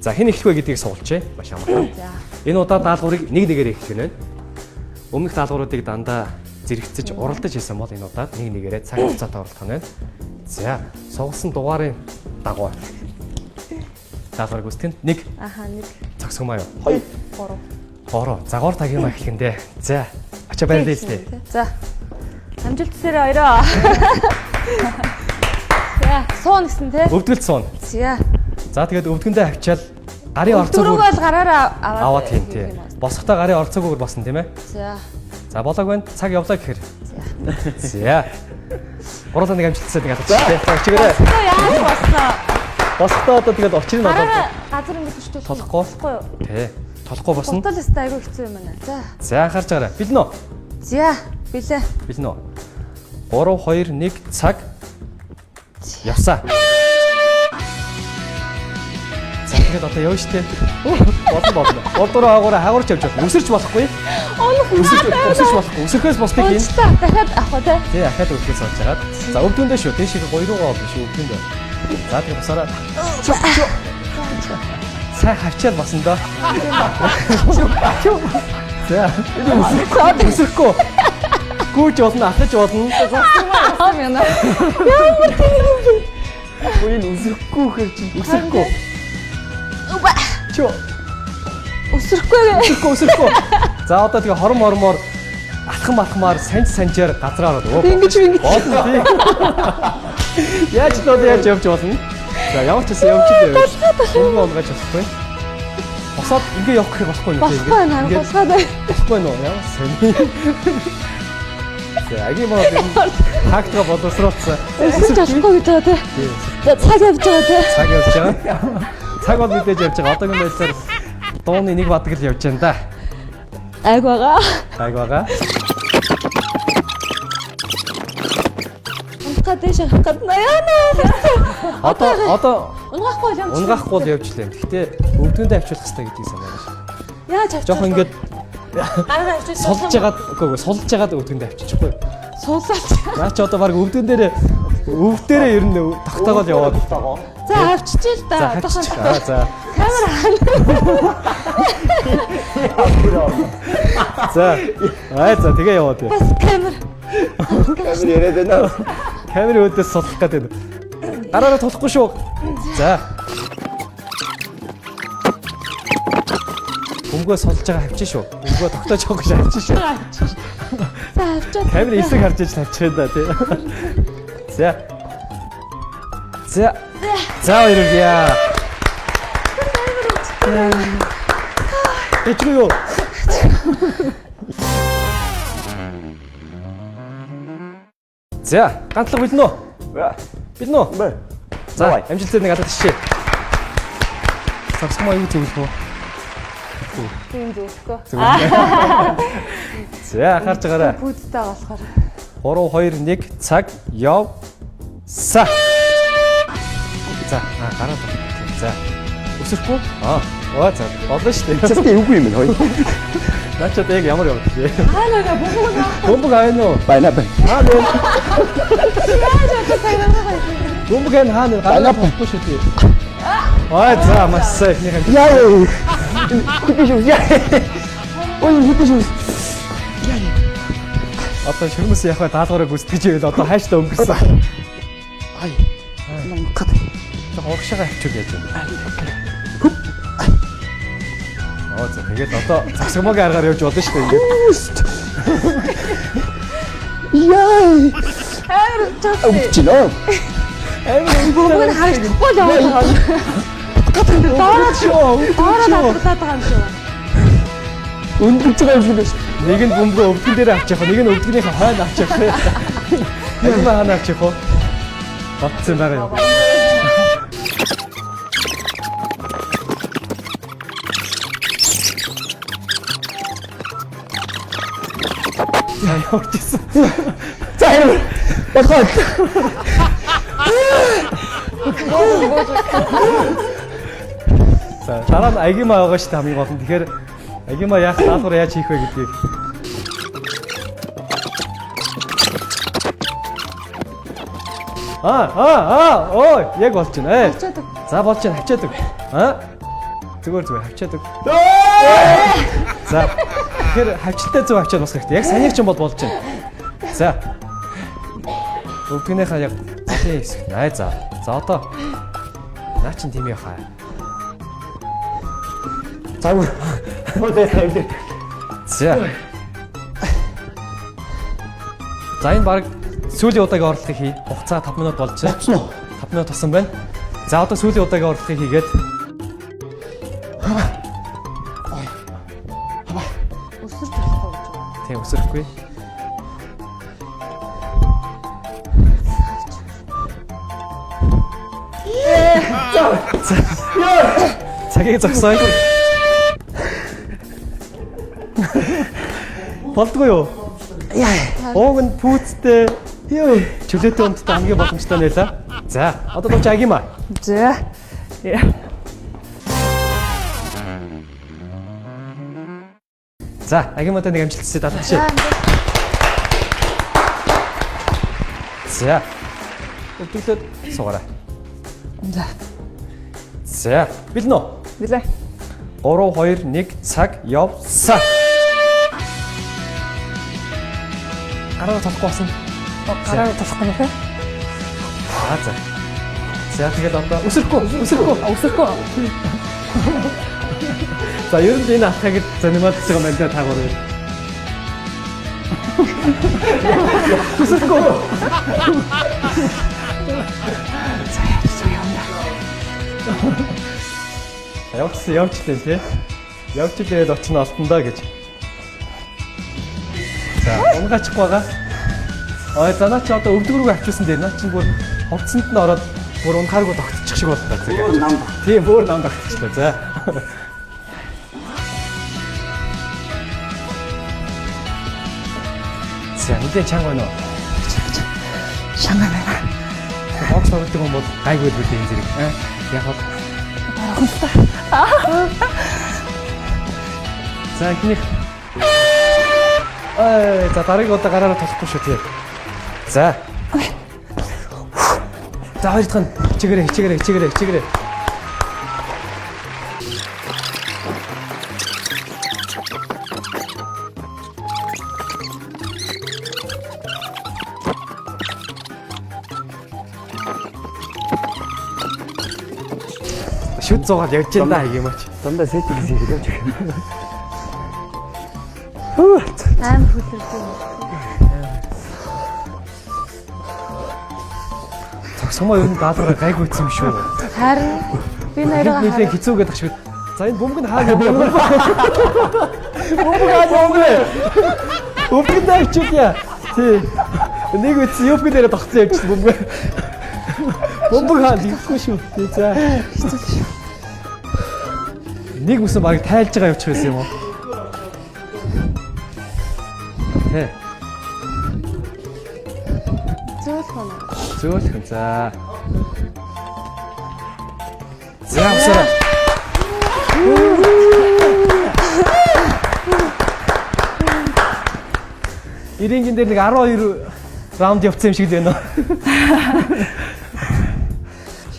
За хэн эхлэх вэ гэдгийг суулчээ. Маш амархан. Энэ удаа даалгаврыг нэг нэгээр эхлэх нь. Өмнөх даалгавруудыг дандаа зэрэгцэж уралдаж хийсэн бол энэ удаад нэг нэгээрээ цаг хугацаатай оруулах нь байна. За, сугалсан дугаарын дагуу. Даалгаврыг үстэнд 1. Аха 1. Цогцгомоо юу? 2. 3. Загвар тагима эхлэхэндээ. За, ачаа баярлалаа тест. За. Амжилт хүсээрэй хоёроо. За, суун гэсэн тий. Өвдгөл суун. За. За, тэгээд өвдгөндөө авчаал гарын орцоогоор Түрүүгэл гараараа аваад тийм тий. Босохдоо гарын орцоогоор босно тийм ээ. За. За, болоог байна. Цаг явлаа гэхээр. За. Гурлаа нэг амжилтсаа нэг алж тий. За, чигээрээ. Яаж босноо? Босохдоо одоо тэгээд орчин нь одоо Газар ингэж төч толохгүй юу? тий. Толохгүй босно. Бутал өстэй айгүй хэцүү юм байна. За. За, анхаарч байгаарай. Бэлэн үү? За, билээ. Бэлэн үү? 3 2 1 цаг. Явсаа. За, тэгээд одоо явна штэ. Болно. Урдураа хаагаараа хаагуурч явж байна. Өсөрч болохгүй. Өсөрч болохгүй. Өсөрхөөс босдыг юм. Дахиад авах уу те? Тий, ахаад үлдээс олж агаад. За, өвдөндөө шүү. Тий шиг 2 руугаа болно шүү өвдөндөө. За, тэгээд босараа. Цай хавчаал басан доо. За, өсөхгүй. Гүүж болно, ахаж болно. Аа яна. Үгүй өсөхгүй хэр чи өсөхгүй. Үба. Чөө. Өсөрхгүй. Өсөхгүй. За одоо тэгээ хормоор алхамаар санжаар газраар ороод. Ингэж. Яаж явж болно? За ямар ч гэсэн явж дээ. Өнгө онгаж болохгүй. Босоод ингээ явах гэх болохгүй нэ. Болохгүй наа болохгүй бай. Болохгүй нөө ямар сони. За агимаа хактга боловсруулсан. Өсөж болохгүй гэж байгаа тий. За цаг явж байгаа тий. Цаг явж байгаа. Цаг бол мэдээж явж байгаа. Одоогийн байдлаар дууны нэг бадаг л явж байна да. Айг байгаа. Гадээш хатна яана. Одоо Унгахгүй юм. унгаахгүй бол явж лээ. Гэхдээ өвдгөндөө авчуулах хэрэгтэй гэдгийг санаарай. Яаж авчих? Жохон ингээд Арга авчих. сулж жагаад өвдгөндөө авчихгүй. Суулаач. Наа чи одоо баг өвдөн дээрээ ер нь тогтоогоод яваад. За авчиж л да. За. Камера хаана? За. За тэгээ яваад. Бас камера. Камер яриад байна. Камерын өөдөөс судлах гэдэг. Гараараа тулахгүй шүү. За. Өмгөө сулж байгаа хавчих шүү. Өмгөө тогтоож байгаа гэж хавчих шүү. За авчиж. Камер эсрэг харж иж тавьчих юм да тий. За хоёроо. Эчгүй юу? За, гантлаг билнэ үү? Билнэ үү? За, амжилттай нэг адад тишээ. Савсмаа юу зөвлөх үү? Тийм зөвлөхгүй. За, харж байгаарай. Пүүдтэй болохоор. 3 2 1 цаг явса. За, гараад. За. Өсөхгүй? За, болно шүү дээ. Цэцтэй үгүй юм байна. Начад яг ямар явах вэ? Хаана Бомбог аавь нөө? Байна. Хаана вэ? Бомбог хаана? Гараад болохгүй шүү дээ. За, маш сайн ихнийх нь. Яа. Хөтөш. Одоо шүрмэс яхаа даалгавраа гүйцэтгэж ивэл одоо хайштай өнгөрсөн. Мангад. Огшаага авчуул яаж вэ? За тэгээд одоо цагсгамаагийн аргаар явж болно шүү дээ ингээд. Яа. Камера Өчнөө. бүгд харагдахгүй л яваа. Доороо татгалаад байгаа юм шиг. Өндөрч байгаа юм шиг. Нэг нь бөмбөгөө өвдгөн дээр авчих, нэг нь өвдгөнийхээ хойно авчих. Яг хаана авчих вэ? Батсан байгаа юм. Явчихсан. За юм. Бохоо. За дараа нь агимаа байгаа шүү дээ хамгийн гол нь. Тэгэхээр агимаа яах даалгавар яаж хийх вэ гэдгийг. Яг болж байна. За болж байна. Хавчаадаг. Зүгээр хавчаадаг. За. Тэгэхээр хавчилтай зөв хавчаад босох хэрэгтэй. Яг санийх ч юм бол болж байна. За. Өвдгөнийхаа яг залын хэсэг. За. За одоо наа чин тийм яхаа. Загвар. Модээ тавьдаг. За. За энэ баг сүүлийн удаагийн оролтыг хий. Хугацаа 5 минут болж байна. 5 минут тосон байна. За одоо сүүлийн удаагийн оролтыг хийгээд Өсөрч болохгүй гэж байна. тийм өсөхгүй. Цагийг зогсооё. Болдгоо юу? Ууг нь пүүцтэй. Юу? Чөлөөтэй өмдтэй хамгийн боломжтой нэлээ. За, одоо дууч агимаа. За. За, агимаатай нэг амжилттай даатгашээ. За. Өглөөд суугаарай. За, билнэ үү? Билээ. 3 2 1 цаг явсаа. Гараа толохгүй басан. Гараа толохгүй нөхөө. За. За тэгээд одоо өсөрхгүй. Өсөхгүй. За ер нь энэ атхаг занимаад байгаа юм байна таагаар. Хүсэхгүй. Явчлаа тий. Явчлаад очно олтондоо гэж. За, унгаачих байгаа. Ой, за наа чи одоо өвдөг рүү авчихсан дээр наа чи бүр хувцсанд нь ороод бүр унхааргүй тогтчих шиг боллоо тэгээ. Тийм, бүр нам тогтчихлоо. За. За, мэдээ чанга байна уу? Шанаа байна. Бокс ордог юм бол гайгүй л үү энэ зэрэг. Яг бол за ихнийх. За дарыг одоо гараараа толохгүй шүү тий. За. За хоёр дахь нь хичээгээрэй. Шүд зугаал явж байна да юм ач. Дандаа сэтгэл хийх явж байгаа. Аим хүлэрдэг. Цогсомоо ер нь даалгавар гайгүй юм шүү. Харин би нэрээ Нилээ хэцүүгээд ах шиг. За энэ бөмбөг нь хаа юм бэ? Бөмбөг аа. Бөмбөг даачиг яа. Тий. Нэг үс юуп дээр тогтсон явж бөмбөг. Бөмбөг хаа дихгүй шүү. Тий за. Нэг үсэн баг тайлж байгаа явчих байсан юм уу? Тий. Зөөлхөн. За. За усаа. Ирингийн дээр нэг 12 раунд явцсан юм шиг л байна.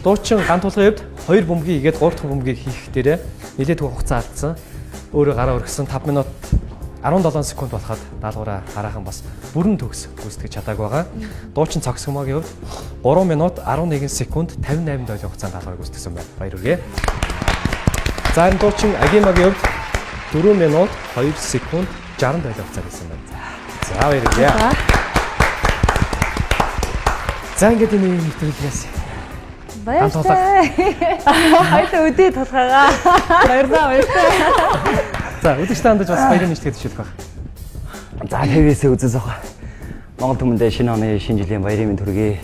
Дуучин ганц тулгын хувьд 2 бөмбөгийг игээд 3 дахь бөмбөгийг хийх дээрээ нэлээд их хугацаа алдсан. Өөрөө гараа өргөсөн 5 минут 17 секунд болоход даалгавраа хараахан бас бүрэн төгс гүйцэтгэж чадааг байгаа. Дуучин цогсомоогийн хувьд 3 минут 11 секунд 58 дойлын хугацаанд даалгаврыг гүйцэтгсэн байна. Баяр хүргэе. За энэ дуучин Агимагийн хувьд 4 минут 2 секунд 60 дойлын хугацаа гэсэн байна. За баяр хүргэе. За ингээд энэ нэвтрүүлгээс баярлалаа. Хоёул өдөө толгоогоо. Баярлалаа. За өдөрт хандаж бас баярын нэвтрүүлэг төшөөлөх баг. За TVS-ээ үзэж байгаа. Монгол түмэндээ шинэ оны шинэ жилийн баярын мэнд хүргэе.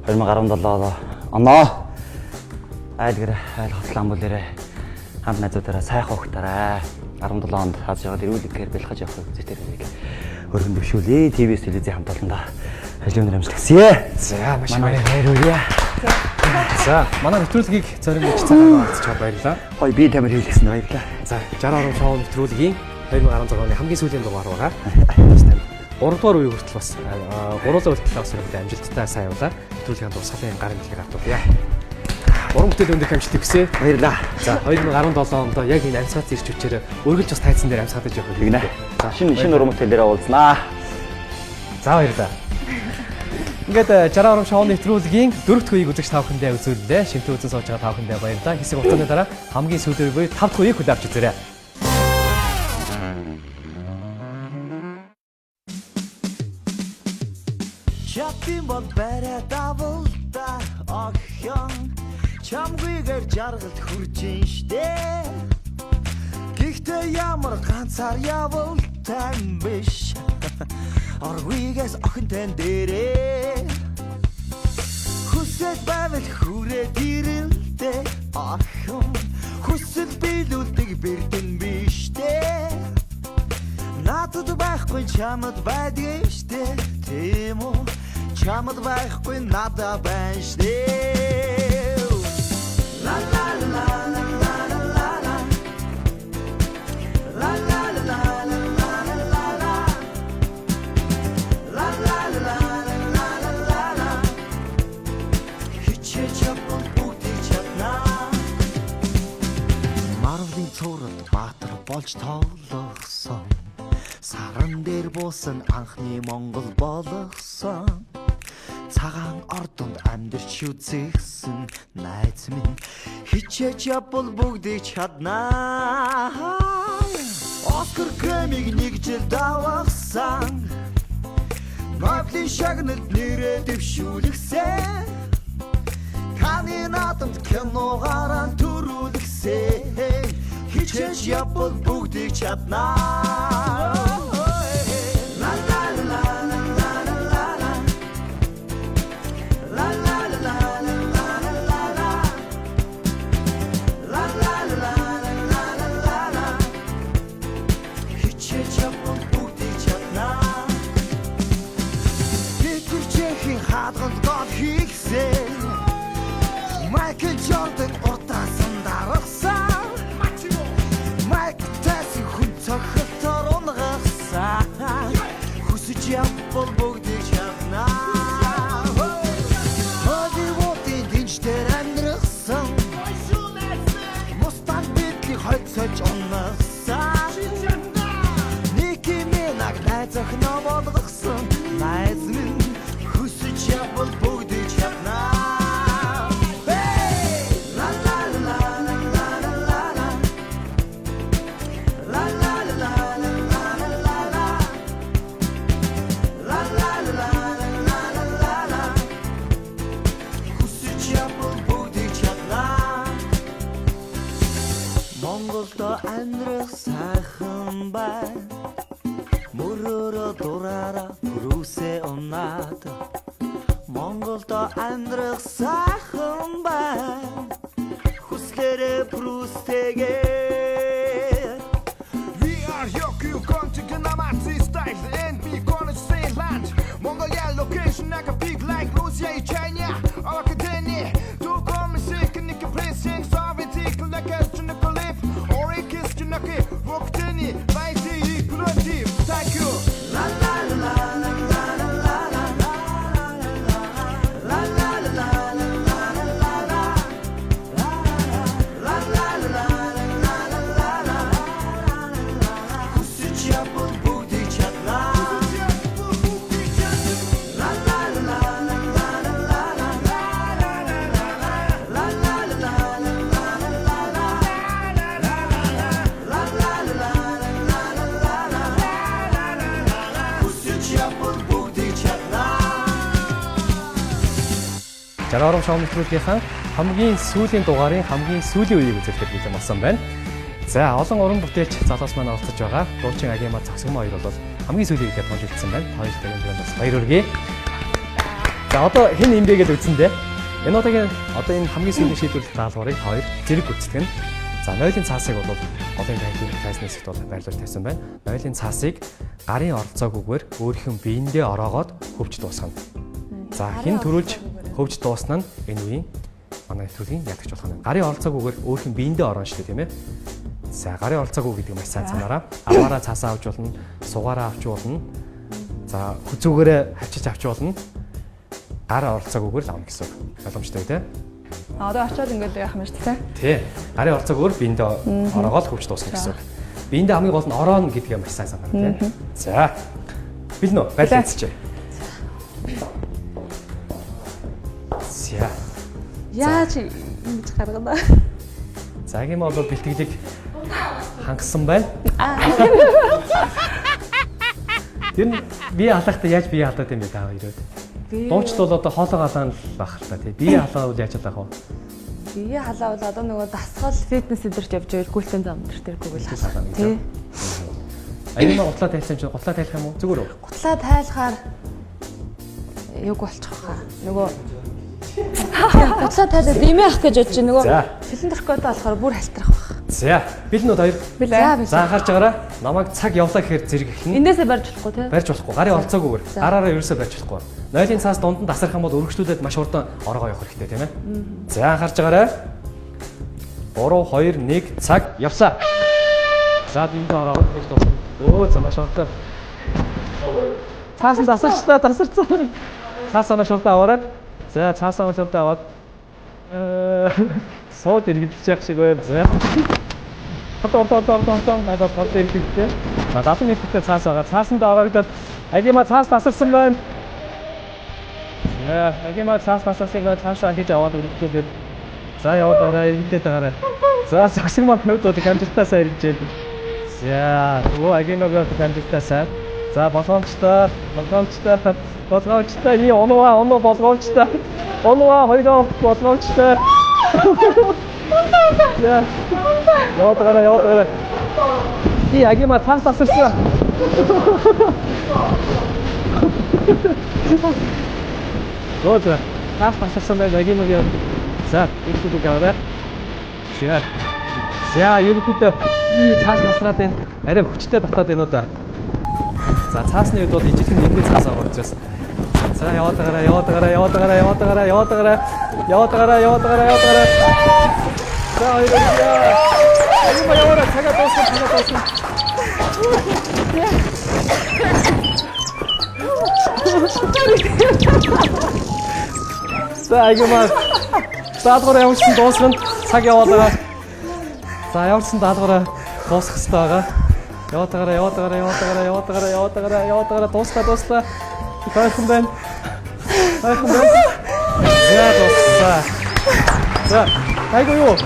2017 оноо айлгэр айл хотлон бүлэрээ хамт найзуудаараа сайхан ухтаарай. 17 онд хааж яваад эрүүл ихээр бэлгэж явах үзэгчдэрийг өргөн дэвшүүлээ. TVS телевизийн хамт олондоо ажлын өнөр амжилтгасье. За маш манай баяр. баяр хүргэе. За манай нэвтрүүлгийг зориулж цагаагаар олцож баярлалаа. Хой би тамир хийлгэсэн баярлалаа. За 60 орон шоу нэвтрүүлгийн 2016 оны хамгийн сүүлийн дугаар байгаа. 3 дугаар үе хүртэл бас 3 хүртэл бас өргөдөө амжилттай сайн явлаа. Нэвтрүүлгийн дурсгалын гарын дэлхийг автуулъя. Уран бүтээл өндөр амжилт хүсье. Баярлалаа. За 2017 онд яг энэ амьсгал ирч хүчээр үргэлж бас тайцсан дээр амьсгалж явах гинэ. За шинэ уран бүтээлээрээ уулзнаа. За баярлалаа. Ингээд 60 орон шоу нэвтрүүлгийн 4 дахь үеийг үзэж та бүхэндээ үзүүллээ. Шимтэн үзэн сууж байгаа та бүхэндээ баярлалаа. Хэсэг хугацааны дараа хамгийн сүүлийн үе 5 дахь үеийг хүлээн авч үзээрэй. Чатин бол барай давалта охён чамгүйгээр жаргалд хүрж штэ. Гэхдээ ямар ганцаар явалтай биш. Оргүйгээс охин тань дээрээ хүсэл байвал хүрээд ирэлдэ охин хүсэл билүүлдэг бэрдэн биштэй. Надад байхгүй чамд байдаг штэ тийм үү чамд байхгүй надад байна штэ. La la la la la la la la la la Марвелын цорд баатар болж тоглосон. Саран дээр буусан анхны Монгол болгосон. цагаан ордонд амьдарч үзсэн найз минь хичээж явбал бүгдийг чаднаа. Оскар Грэмиг нэг жил давахсан Нобелийн шагналд нэрээ дэвшүүлгсэн Каны наадамд киногараа төрүүлгсэн хичээж явбал бүгдийг чаднаа. Майкл Джордан уртаасан дарахсан Майк Тайсон хүн цохилтоор унгахсан Хүсэж явбал бүгдийг чаднаа. Холливуудын дэнчдэр амьдрахсан Мустанг битлийг хойцож унгахсан Ники Минаг найз охиноо болгосон найз минь хүсэж явбал бүгдийг чаднаа. Монголдо амьдрах сайхан байна. Мөрөөрөө дураараа бүрүүсээ унаад. Монголдо амьдрах сайхан байна. Хүслээрээ бүрүүстэйгээ. We are Yoku Kontigan Amatsi style and we gonna say land. Mongolia location like a big like Russia, China, Akademi. Do come sick and you play sing Soviet like a Chunakoliv or a kiss Chunaki, Voktini, Mighty, Gruntive. Thank you. La la la la la la la la la la la la Жаргал шоу нэвтрүүлгийнхаа хамгийн сүүлийн дугаарын хамгийн сүүлийн үеийг үзүүлэхэд бэлэн болсон байна. За олон уран бүтээлч залуус маань оролцож байгаа. Дуучин Агима Цогцгом хоёр бол хамгийн сүүлийн үеийг томж үлдсэн байна. Хоёрын бас баяр хүргэе. За одоо хэн юм бэ гэж үзсэндээ энэ удаагийн одоо энэ хамгийн сүүлийн шийдвэрлэх даалгаврыг хоёр зэрэг гүйцэтгэн. За нойлын цаасыг бол голын танхимын тайсны сэдвээр байрлуулж тавьсан байна. Нойлын цаасыг гарын оролцоогүйгээр өөрийнхөө биендээ ороогоод хөвч дуусгана. За хэн төрүүлж хөвж дуусна нь энэ үеийн манай нэвтрүүлгийн ядагч болох нь. Гарын оролцоогүйгээр өөрхийн биендээ орно шүү дээ, тийм ээ. За гарын оролцоогүй гэдэг маш сайн санаараа. Аваараа цаасаа авч болно, сугаараа авч болно. За хүзүүгээрээ хавчиж авч болно. Гар оролцоогүйгээр л авна гэсэн үг. Боломжтой тийм ээ. Одоо очиод ингэж яах юм шүү дээ. Тий. Гарын оролцоогүйгээр биендээ ороогоод хөвж дуусна гэсэн үг. Биендээ хамгийн гол нь ороон гэдгээ маш сайн санаараа тийм. За. Бэлэн үү? Байлаа эцчээ. Яаж ингэж гаргана? За ийм бол бэлтгэлийг хангасан байна. Тэр нь бие халаахтаа яаж бие халаад юм бэ та хоёроо? Дуучид бол одоо хоолоо халаан л байх л та тий. Бие халаа бол яаж халаах вэ? Бие халаа бол одоо нөгөө дасгал фитнес эдэрч явж байвал гүйлтэн зам тэргүүг л халаа. Тий. Аян маа гутлаа тайлсан чинь гутлаа тайлах юм уу? Зүгээр үү? Гутлаа тайлахаар юг болчих хаа. Нөгөө гутлаа тайлаад имээ ах гэж бодож нөгөө цилиндркод болохоор бүр халтрах байх. За, бэлнүүд хоёр. За анхаарч байгаарай. Намайг цаг явлаа гэхээр зэрэг эхэлнэ. Эндээсээ барьж болохгүй тий. Барьж болохгүй. Гарын олцоогүйгээр. Гараараа ерөөсөө барьж болохгүй. Нойлын цаас дунд нь тасрах юм бол өргөжлүүлээд маш хурдан ороогоо явах хэрэгтэй тийм ээ. За анхаарч байгаарай. 3 2 1 цаг явсаа. За энд ороо гэж дуусна. Өө за маш хурдан. Цаас нь тасарсан. Цаас нь шуртаа аваад. За цаас нь шуртаа аваад. Сууд иргэлж явах шиг байв. За. Одоо надад гол иргэлжтэй. Надад нэг ихтэй цаас байгаа. Цаасанд ороогдоод агима цаас тасарсан байна. Агимаа цааснаасаа цаашаа хийж аваад үлдээд. За яваад ороо идээд байгаарай. За сагсаг манд нүүдүүд амжилтаасаа ирж байна. За агимагаа амжилтаасаа. За болгоомжтой и оноо болгоомжтой. Оноо хоёроо болгоомжтой. За. Яваад. И агимаа цааснаасаа. Гоо. Цааснаасаа агимаа. За, ирэх гаваа. За, ерөнхийдөө цаас насраад байна. Арай хүчтэй батаад байна уу да. За, цаасны үед бол ижилхэн нэгний цаас аваад учраас. За, яваад байгаарай. За, хоёроо. Агимаа яваарай. Цагаа дуусна. За, агимаа даалгавар явуулсан дуусгана. Цаг яваад байгаа. За, явуулсан даалгавраа дуусгах хэрэгтэй байгаа. Яваад байгаарай. Дуусла. Хайхан байна. За, дууссан. За, айгуу юу?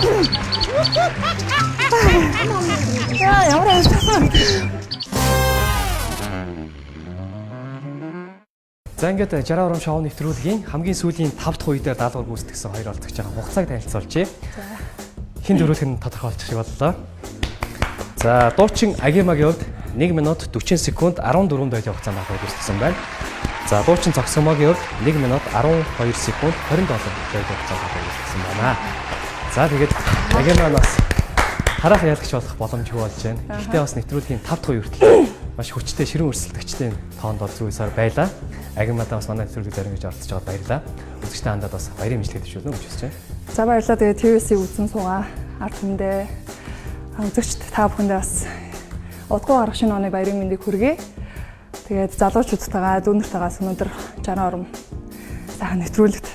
За ингээд 60 ором шоу нэвтрүүлгийн хамгийн сүүлийн 5 дахь үе дээр даалгавар гүйцэтгэсэн хоёр оролцогч байгаа хугацааг танилцуулъя. Хин дөрөвх нь тодорхойлчих шиг боллоо. За дуучин Агимагийн хувьд 1 минут 40 секунд 14 байдлын хугацаанд даалгавар гүйцэтгэсэн байна. За дуучин Цогсомогийн хувьд 1 минут 12 секунд 27 байдлын хугацаанд даалгавар гүйцэтгэсэн байна. За тэгээд Агиманаас харах ялагч болох боломжгүй болж байна. Гэхдээ бас нэвтрүүлгийн 5 дахь үе хүртэл маш хүчтэй ширүүн өрсөлдөгчтэй тоонд бол зүйсээр байлаа. Агимадаа бас манай нэвтрүүлэг зарим гэж оролцож байгаад баярлалаа. Үзэгчтэй хандаад бас баярын мэдлэг төшөөлнө гэж хүсэж байна. За баярлалаа. Тэгээд TVS-ийг үзэн суугаа ард хүндээ үзэгчд та бүхэндээ бас удахгүй гарах шинэ оны баярын мэндийг хүргэе. Тэгээд залуучуудтайгаа дүүнэртэйгээс өнөөдөр 60 ором сайхан нэвтрүүлэгт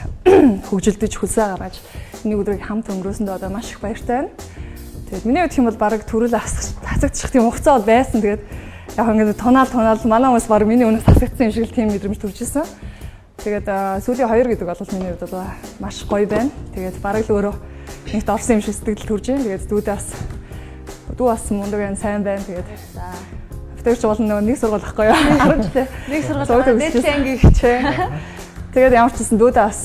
хөгжилдөж хөлсөө гаргаж энэ өдрийг хамт өнгөрөөсөндөө одоо маш их баяртай байна. Тэгээд миний хувьд хэм бол баг төрөл хасагдчих тийм хугацаа бол байсан. Тэгээд яг ингээд тонаал манай хүмүүс баг миний өнөөс хасагдсан юм шиг л тийм мэдрэмж төрж ирсэн. Тэгээд сүүлийн 2 гэдэг бол миний хувьд бол маш гоё байна. Тэгээд баг л өөрөө нэгт орсон юм шиг сэтгэл төрж байна. Тэгээд дүү бас мундаг байна, сайн байна. Тэгээд за өвтөрч болно нэг сургууль ахгүй юу? 10 жилээ. Нэг сургууль дээд анги ихчээ. Тэгээд ямар ч гэсэн дүүдээ бас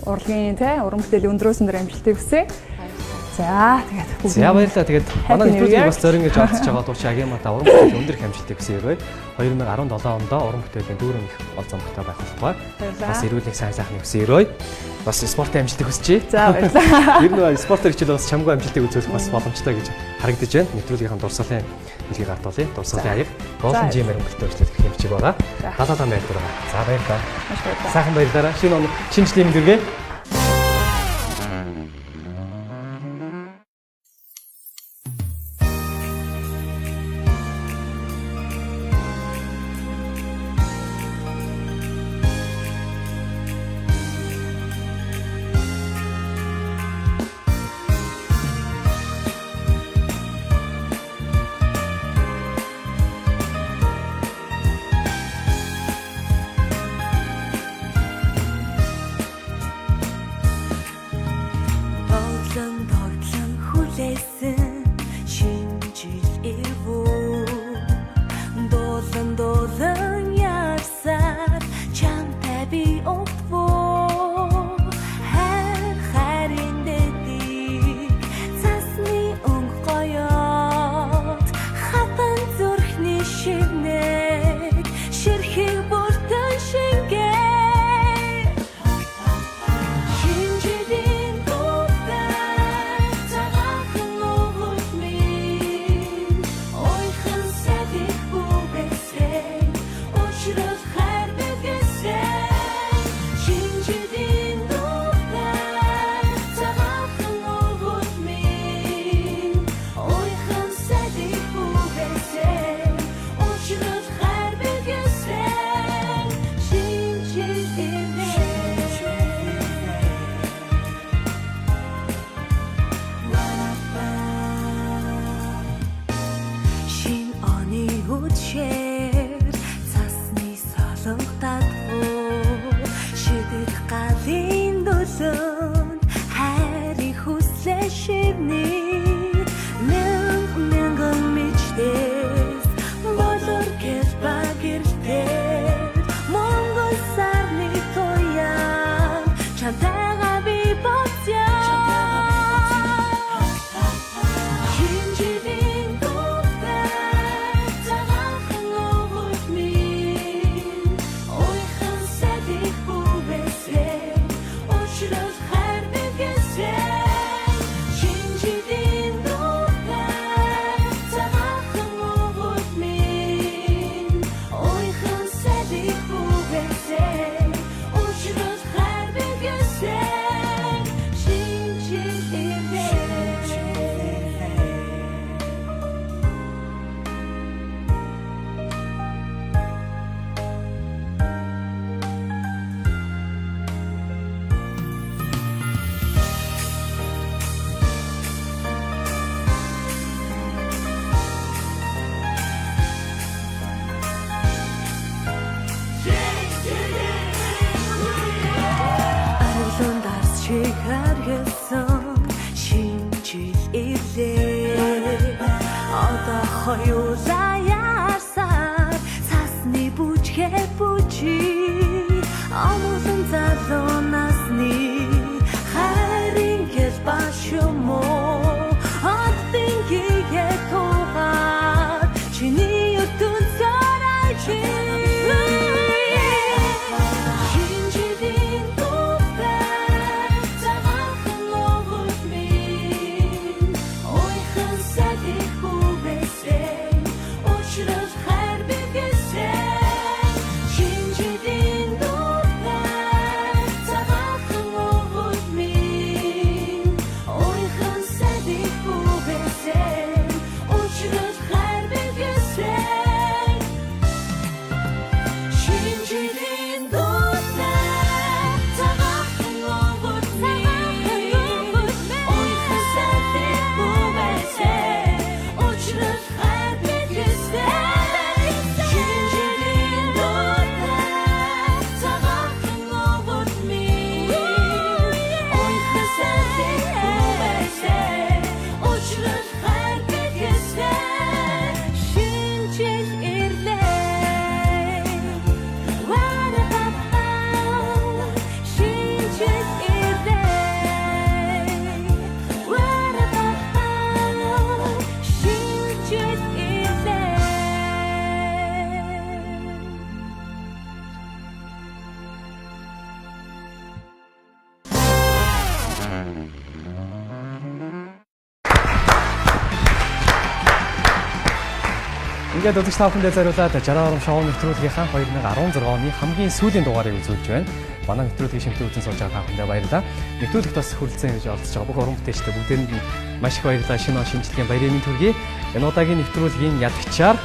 урлагийн уран бүтээлийн өндрөөсөн дээр амжилтыг хүсье. За тэгээд За баярлалаа. Тэгээд манай нэвтрүүлгийг бас зорин гэж оролцож байгаа дуучин Агимадаа уран бүтээлийн өндөр их амжилтыг хүсье. 2017 онд уран бүтээлийн дүүрэн их ол зомтой байх болтугай. Бас эрүүлэг сайн сайхны хүсье. Бас спортын амжилтыг хүсье. За баярлалаа. Ер нь спортын хичээл бас чамгүй амжилтыг үзүүлэх бас боломжтой гэж харагдаж байна. Нэвтрүүлгийн дурсгалын хэлгийг ардуулъя. Дурсгалын аяг Golden Gym хэмжлэгтэй өгчлөх хэмжиг байгаа. Талаатан байдлаар байгаа. За баярлалаа. Сайхан баярлалаа. Шинэ он шинэ жилийн мэндүргээ хоёулаа яарсаар цасны бүжгээ бүжи амуулан залуу насны хайрын гэл башмо хатин гигэ тугаар чиний өтөн сарай чи Ингээд өдөрт тавхандаа зориулаад 60 ором шоу нэвтрүүлгийнхаа 2016 оны хамгийн сүүлийн дугаарыг үзүүлж байна. Манай нэвтрүүлгийн шимтэн үзэн сууж байгаа тавхандаа баярлалаа. Нэвтрүүлэгт бас хүрэлцэн гэж оролцож байгаа бүх уран бүтээлчтэй бүгдээнд нь маш их баярлалаа. Шинэ он шинжилгээний баярын мэнд хүргэе. Энэ удаагийн нэвтрүүлгийн ялагчаар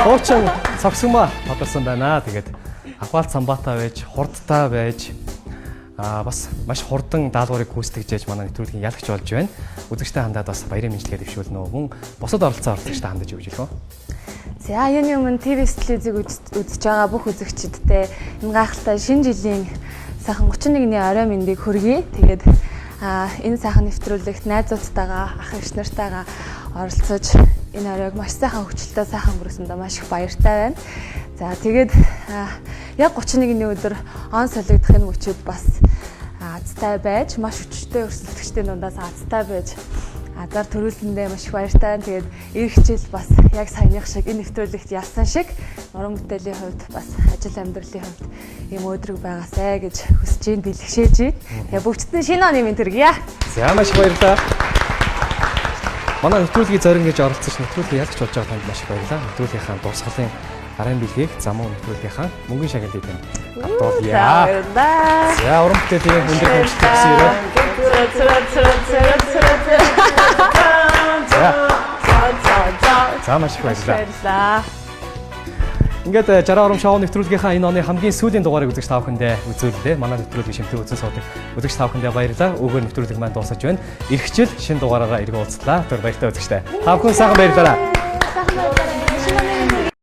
Хуучин цогсгомоо тодорсон байна. Тэгээд Ахвал Самбатаа байж, Хурдтаа байж бас маш хурдан даалгаврыг гүйцэтгэж манай нэвтрүүлгийн ялагч болж байна. Үзэгчтэй хандаад бас баярын мэндэлгээ дэвшүүлнэ үү? Мөн бусад оролцсон оролцогчтой хандаж өгч хэлэх үү? За юуны өмнө ТV телевизийг үзэж байгаа бүх үзэгчдтэй энэ гайхалтай шинэ жилийн сайхан 31-ний орой мэндийг хүргэе. Тэгээд энэ сайхан нэвтрүүлэгт найзуудтайгаа, ах эгч нартайгаа оролцож энэ оройг маш сайхан хөвчлөлтөө сайхан өнгөрөөсөндөө маш их баяртай байна. За тэгээд яг 31-ний өдөр он солигдохын мөчөд бас азтай байж, маш хүчтэй өрсөлдөгчдийн дундаас азтай байж азар төрүүлсэндээ маш их баяртай. Тэгээд эх жил бас яг саяных шиг энэ нэвтрүүлэгт ялсан шиг уран бүтээлийн хувьд бас ажил амьдралын хувьд ийм өдрөг байгаасай гэж хүсэж ийн бэлгшээж ийн. Тэгээд бүгдтэн шинэ оны мэнд хүргье. За маш их баярлалаа. Манай нэвтрүүлгийн зорин гэж оролцож нэвтрүүлгийг ялгч болж байгаа танд маш их баярлалаа. Нэвтрүүлгийнхаа дурсгалын гарын бэлгийг замун нэвтрүүлгийнхаа мөнгөний шагналыг тань автуулъя. За уран бүтээлийн өндөр хэмжээтэй гэсэн ирээ. За маш их баярлалаа. Ингээд 60 ором шоу нэвтрүүлгийнхаа энэ оны хамгийн сүүлийн дугаарыг үзэгч та бүхэндээ үзүүллээ. Манай нэвтрүүлгийн шимтэн үзэн суудаг үзэгч та бүхэндээ баярлалаа. Өгөр нэвтрүүлэг маань дуусаж байна. Ирэх жил шинэ дугаараараа иргэ уулзлаа. Тэр баяртай үзэгчтэй. Та бүхэн сайхан баярлалаа. Сайхан баярлалаа.